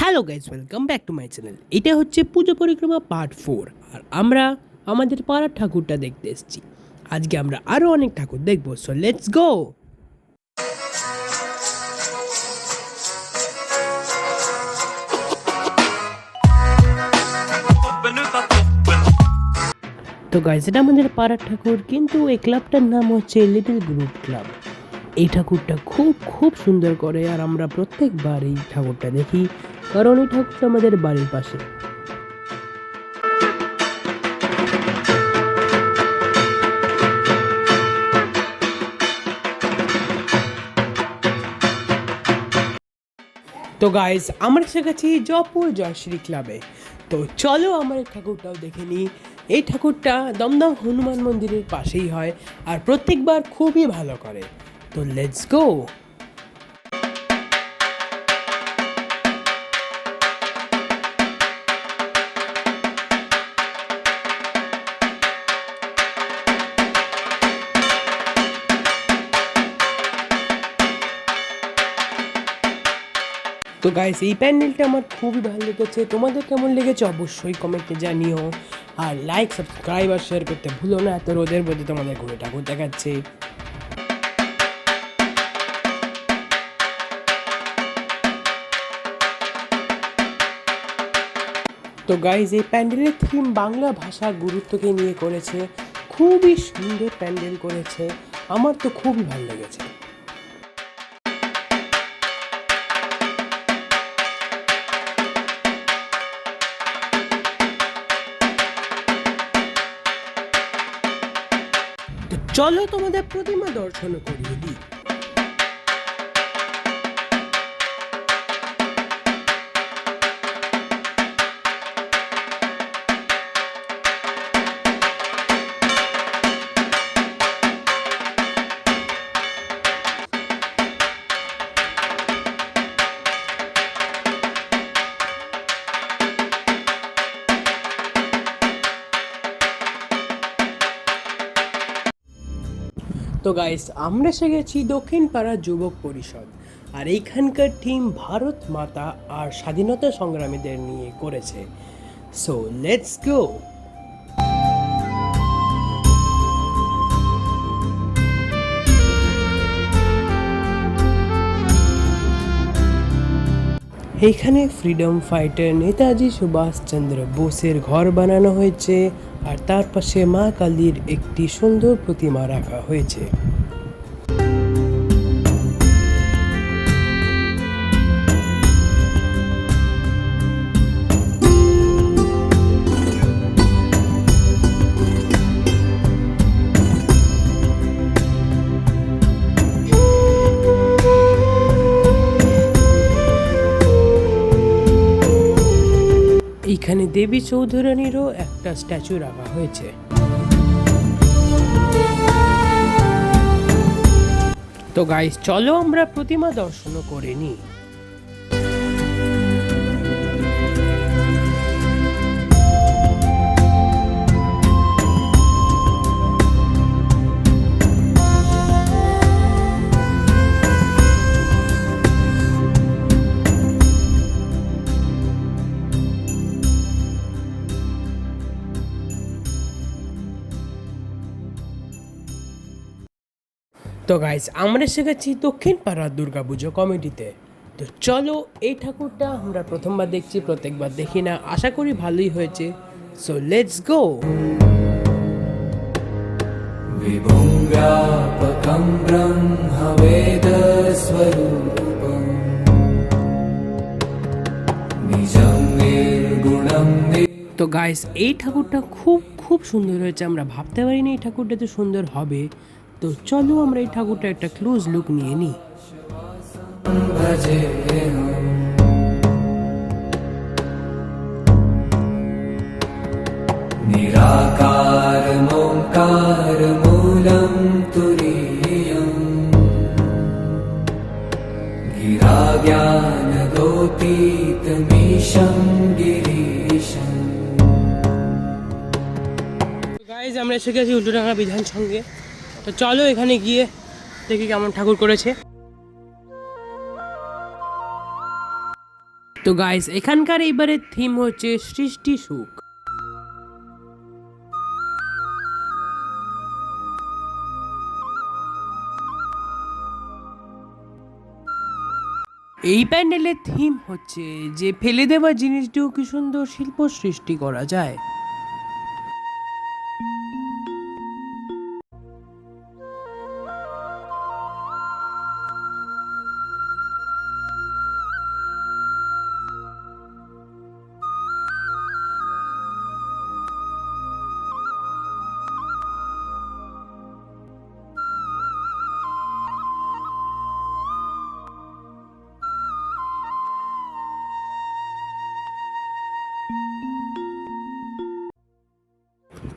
Hello guys, welcome back to my channel. এটা হচ্ছে পুজো পরিক্রমা পার্ট 4। আর আমরা আমাদের পাড়ার ঠাকুরটা দেখতে এসেছি। আজকে আমরা আরও অনেক ঠাকুর দেখবো, সো লেটস গো। তো গাইস, এটা আমাদের পাড়ার ঠাকুর, কিন্তু এই ক্লাবটার নাম হচ্ছে লিটল গ্রুপ ক্লাব। এই ঠাকুরটা খুব খুব সুন্দর করে, আর আমরা প্রত্যেকবার এই ঠাকুরটা দেখি, কারণ এই ঠাকুরটা আমাদের বাড়ির পাশে। তো গাইস, আমরা এসে গেছি জয়পুর জয়শ্রী ক্লাবে। তো চলো আমার এই ঠাকুরটাও দেখে নিই। এই ঠাকুরটা দমদম হনুমান মন্দিরের পাশেই হয়, আর প্রত্যেকবার খুবই ভালো করে। তো লেটস গো। তো গাইস, এই প্যান্ডেলটা আমার খুবই ভালো লেগেছে। তোমাদের কেমন লেগেছে অবশ্যই কমেন্টে জানিও। আর লাইক, সাবস্ক্রাইব আর শেয়ার করতে ভুলো না। এত রোদের মধ্যে তোমাদের ঘুরে ঠাকুর দেখাচ্ছে। তো গাইস, এই প্যান্ডেলের থিম বাংলা ভাষার গুরুত্বকে নিয়ে করেছে। খুবই সুন্দর প্যান্ডেল করেছে, আমার তো খুবই ভালো লেগেছে। তো চলো তোমাদের প্রতিমা দর্শন করিয়ে দিই। তো গাইস, আমরা এসে গেছি দক্ষিণ পাড়া যুবক পরিষদ। আর এইখানকার টিম ভারত মাতা আর স্বাধীনতা সংগ্রামীদের নিয়ে করেছে। So let's go. এইখানে ফ্রিডম ফাইটার নেতাজি সুভাষচন্দ্র বোসের ঘর বানানো হয়েছে, আর তার পাশে মা কালীর একটি সুন্দর প্রতিমা রাখা হয়েছে। এখানে দেবী চৌধুরানীরও একটা স্ট্যাচু রাখা হয়েছে। তো গাইস, চলো আমরা প্রতিমা দর্শন করে নিই। তো গাইস, আমরা এসে গেছি দক্ষিণ পাড়ার দুর্গাপুজো কমিটিতে। তো চলো, এই ঠাকুরটা আমরা প্রথমবার দেখছি, প্রত্যেকবার দেখি না। আশা করি ভালোই হয়েছে। So let's go. विभुङ्गापकं ब्रह्मवेदस्वरूपं निजं निर्गुणं তো গাইস, এই ঠাকুরটা খুব খুব সুন্দর হয়েছে। আমরা ভাবতে পারিনি এই ঠাকুরটা তো সুন্দর হবে। তো চলো আমরা এই ঠাকুরটা একটা ক্লোজ লুক নিয়ে নিই। भजेऽहम् निराकारमोङ्कारमूलं तुरीयम् गिराज्ञानगोतीतमीशं गिरीशम्। গাইস, আমরা এসে গেছি উল্টোডাঙ্গা বিধান সঙ্গে। তো চলো এখানে গিয়ে দেখি কেমন ঠাকুর করেছে। তো গাইস এখানকার এইবারের থিম হচ্ছে সৃষ্টি সুখ। এই প্যান্ডেলের থিম হচ্ছে যে ফেলে দেওয়া জিনিস দিয়েও কি সুন্দর শিল্প সৃষ্টি করা যায়।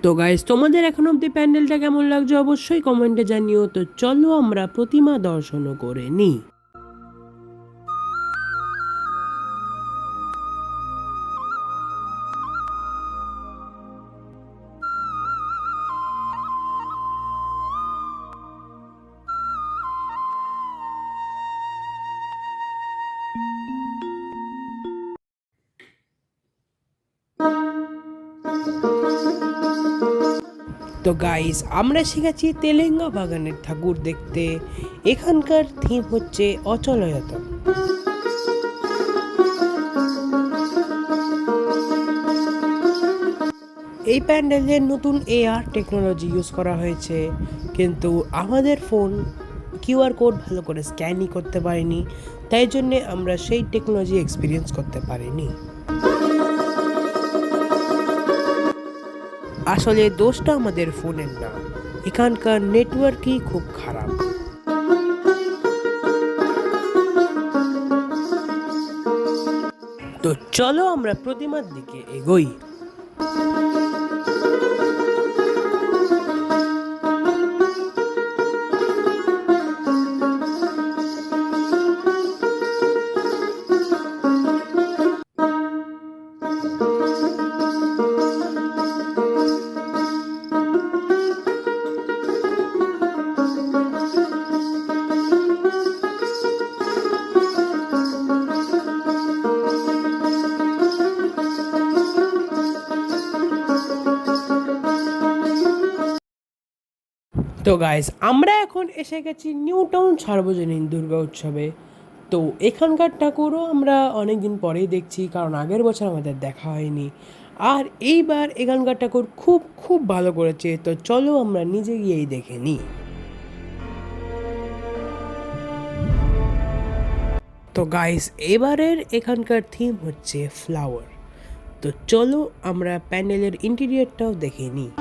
তো গাইস তোমাদের এখন অব্দি প্যান্ডেলটা কেমন লাগছে অবশ্যই কমেন্টে জানিও। তো চলো আমরা প্রতিমা দর্শনও করে নিই। তো গাইস আমরা শিখেছি তেলেঙ্গা বাগানের ঠাকুর দেখতে। এখানকার থিম হচ্ছে অচলয়তন। এই প্যান্ডেলে নতুন AR টেকনোলজি ইউজ করা হয়েছে, কিন্তু আমাদের ফোন QR কোড ভালো করে স্ক্যানই করতে পারেনি, তাই জন্যে আমরা সেই টেকনোলজি এক্সপিরিয়েন্স করতে পারিনি। আসলে দোষটা আমাদের ফোনের না, এখানকার নেটওয়ার্কই খুব খারাপ। তো চলো আমরা প্রতিমার দিকে এগোই। তো গাইস আমরা এখন এসে গেছি নিউ টাউন সার্বজনীন দুর্গা উৎসবে। তো এখানকার ঠাকুরও আমরা অনেক দিন পরেই দেখছি, কারণ আগের বছর আমাদের দেখা হয়নি। আর এইবার এখানকার ঠাকুর খুব খুব ভালো করেছে। তো চলো আমরা নিজে গিয়েই দেখে নিই। তো গাইস এবারের এখানকার থিম হচ্ছে ফ্লাওয়ার। তো চলো আমরা প্যান্ডেলের ইন্টেরিয়রটাও দেখে নিই।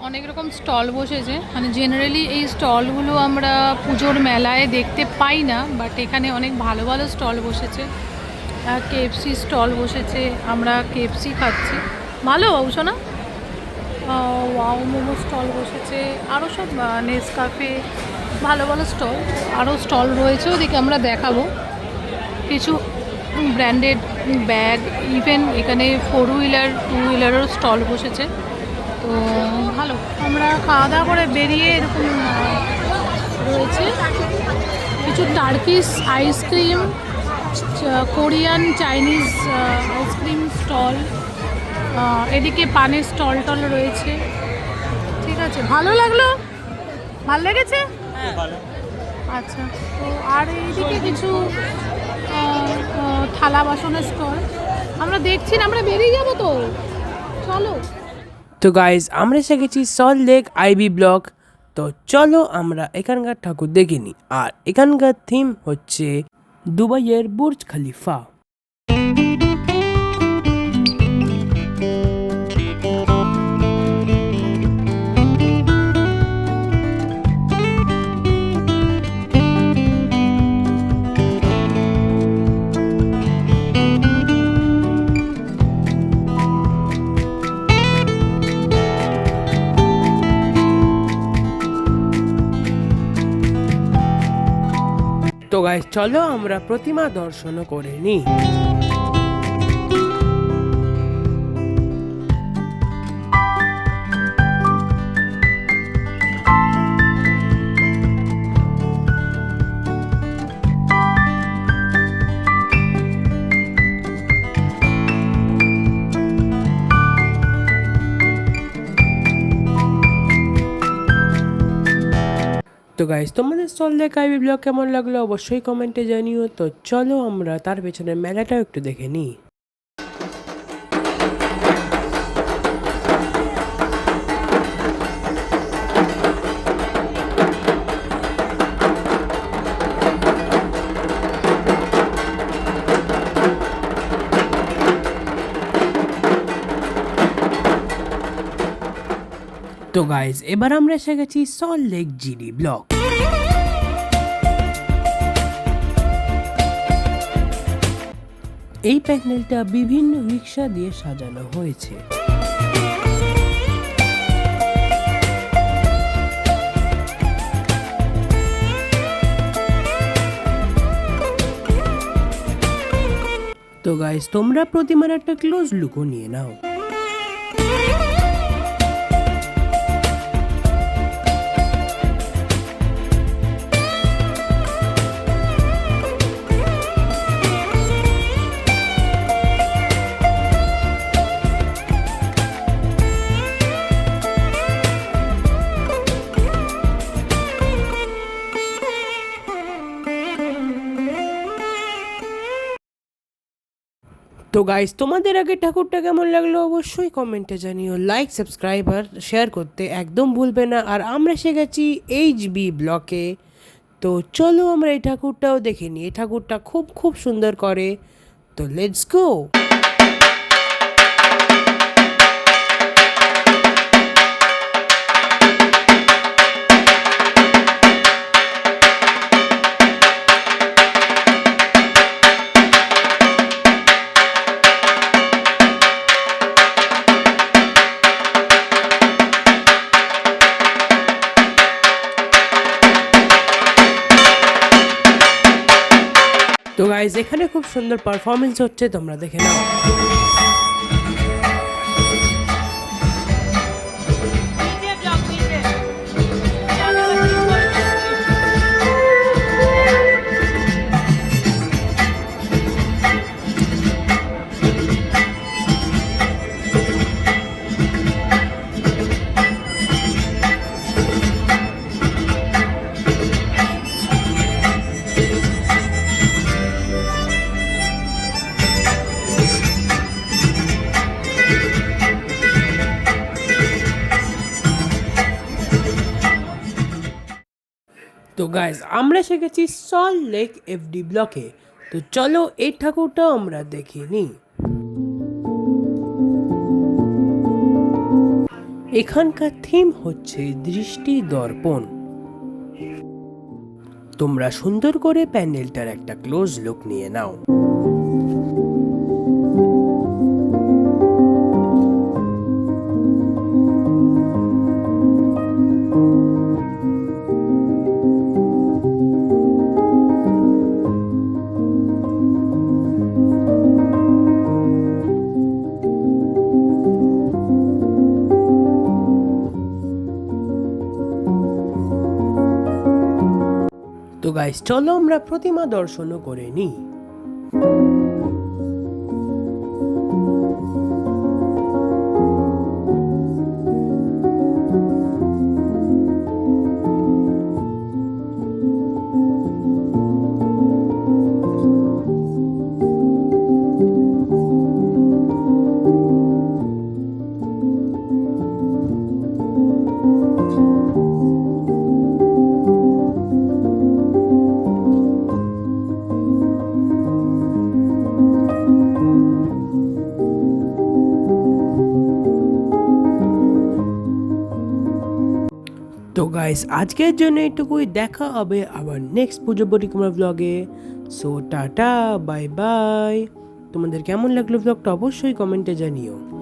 অনেক রকম স্টল বসেছে, মানে জেনারেলি এই স্টলগুলো আমরা পুজোর মেলায় দেখতে পাই না, বাট এখানে অনেক ভালো ভালো স্টল বসেছে। KFC স্টল বসেছে, আমরা KFC খাচ্ছি, ভালো অবশ্য না। ওয়াও মোমো স্টল বসেছে, আরও সব নেসকাফে, ভালো ভালো স্টল, আরও স্টল রয়েছে, ওদিকে আমরা দেখাবো। কিছু ব্র্যান্ডেড ব্যাগ, ইভেন এখানে 4 হুইলার 2 হুইলারেরও স্টল বসেছে। তো ভালো, আমরা খাওয়া দাওয়া করে বেরিয়ে এরকম রয়েছে কিছু Turkish ice cream, Korean Chinese ice cream stall, এদিকে পানের স্টল টল রয়েছে। ঠিক আছে, ভালো লাগলো? ভালো লেগেছে? আচ্ছা, তো আর এইদিকে কিছু থালা বাসনের স্টল আমরা দেখছি না, আমরা বেরিয়ে যাবো তো, চলো। তো গাইজ আমরা এসে গেছি সল্ট লেক আইবি ব্লক। তো চলো আমরা এখানকার ঠাকুর দেখে নিই। আর এখানকার থিম হচ্ছে দুবাইয়ের বুর্জ খলিফা। তো গাইজ চলো আমরা প্রতিমা দর্শন করে নিই। তো গাইজ তোমাদের সল্ট লেক আইবি ব্লগ কেমন লাগলো অবশ্যই কমেন্টে জানিও। তো চলো আমরা তার পেছনে মেলাটাও একটু দেখে নিই। তো গাইজ এবার আমরা এসে গেছি সল্ট লেক জিডি ব্লক। এই প্যান্ডেলটা বিভিন্ন রিক্সা দিয়ে সাজানো হয়েছে। তো গাইজ তোমরা প্রতিমার একটা ক্লোজ লুকও নিয়ে নাও। তো গাইস তোমাদের আগে ঠাকুরটা কেমন লাগলো অবশ্যই কমেন্টে জানিও। লাইক সাবস্ক্রাইব আর শেয়ার করতে একদম ভুলবে না। আর আমরা এসে গেছি এইচবি ব্লকে। তো চলো আমরা এই ঠাকুরটাও দেখে নিই। এই ঠাকুরটা খুব খুব সুন্দর করে। তো লেটস গো। তো গাইজ এখানে খুব সুন্দর পারফরমেন্স হচ্ছে, তোমরা দেখে নাও। তো গাইজ আমরা এসে গেছি সল্ট লেক এফডি ব্লকে। তো চলো এই ঠাকুরটাও আমরা দেখে নিই। এখানকার থিম হচ্ছে দৃষ্টি দর্পণ। তোমরা সুন্দর করে প্যান্ডেলটার একটা ক্লোজ লুক নিয়ে নাও। তো গাইস চলো আমরা প্রতিমা দর্শনও করে নিই। তো গাইস আজকের জন্য এটুকুই, দেখা হবে আবার নেক্সট পুজো পরিক্রমা ব্লগে। So tata, bye bye. তোমাদের কেমন লাগলো ব্লগটা অবশ্যই কমেন্টে জানিও।